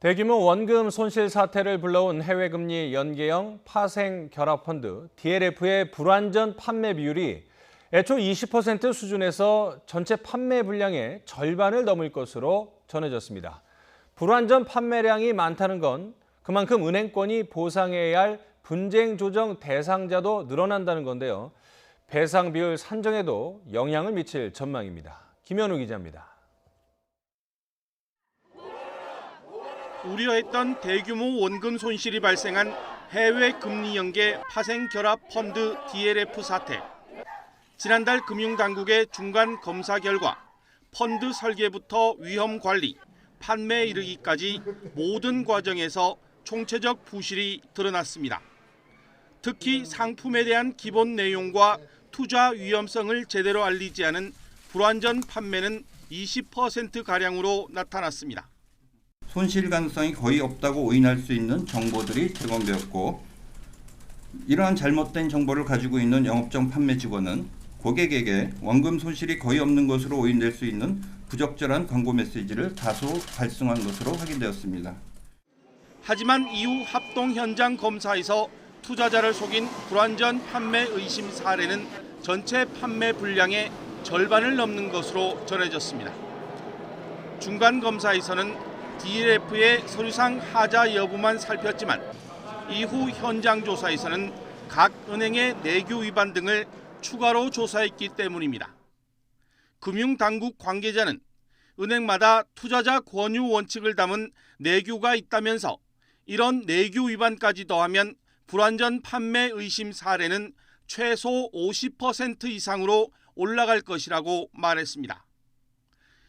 대규모 원금 손실 사태를 불러온 해외금리 연계형 파생 결합 펀드 DLF의 불완전 판매 비율이 애초 20% 수준에서 전체 판매 분량의 절반을 넘을 것으로 전해졌습니다. 불완전 판매량이 많다는 건 그만큼 은행권이 보상해야 할 분쟁 조정 대상자도 늘어난다는 건데요. 배상 비율 산정에도 영향을 미칠 전망입니다. 김현우 기자입니다. 우려했던 대규모 원금 손실이 발생한 해외 금리 연계 파생 결합 펀드 DLF 사태. 지난달 금융당국의 중간 검사 결과 펀드 설계부터 위험 관리, 판매에 이르기까지 모든 과정에서 총체적 부실이 드러났습니다. 특히 상품에 대한 기본 내용과 투자 위험성을 제대로 알리지 않은 불완전 판매는 20%가량으로 나타났습니다. 손실 가능성이 거의 없다고 오인할 수 있는 정보들이 제공되었고, 이러한 잘못된 정보를 가지고 있는 영업정 판매 직원은 고객에게 원금 손실이 거의 없는 것으로 오인될 수 있는 부적절한 광고 메시지를 다소 발송한 것으로 확인되었습니다. 하지만 이후 합동 현장 검사에서 투자자를 속인 불완전 판매 의심 사례는 전체 판매 분량의 절반을 넘는 것으로 전해졌습니다. 중간 검사에서는 DLF의 서류상 하자 여부만 살폈지만 이후 현장 조사에서는 각 은행의 내규 위반 등을 추가로 조사했기 때문입니다. 금융당국 관계자는 은행마다 투자자 권유 원칙을 담은 내규가 있다면서 이런 내규 위반까지 더하면 불완전 판매 의심 사례는 최소 50% 이상으로 올라갈 것이라고 말했습니다.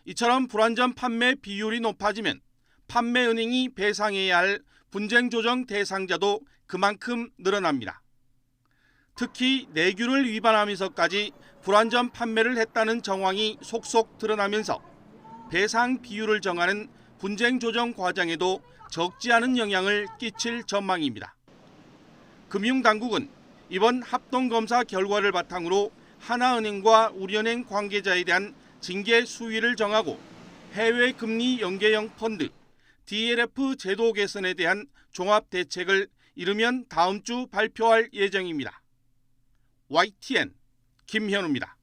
이처럼 불완전 판매 비율이 높아지면 판매은행이 배상해야 할 분쟁 조정 대상자도 그만큼 늘어납니다. 특히 내규를 위반하면서까지 불완전 판매를 했다는 정황이 속속 드러나면서 배상 비율을 정하는 분쟁 조정 과정에도 적지 않은 영향을 끼칠 전망입니다. 금융당국은 이번 합동검사 결과를 바탕으로 하나은행과 우리은행 관계자에 대한 징계 수위를 정하고 해외 금리 연계형 펀드 DLF 제도 개선에 대한 종합 대책을 이르면 다음 주 발표할 예정입니다. YTN 김현우입니다.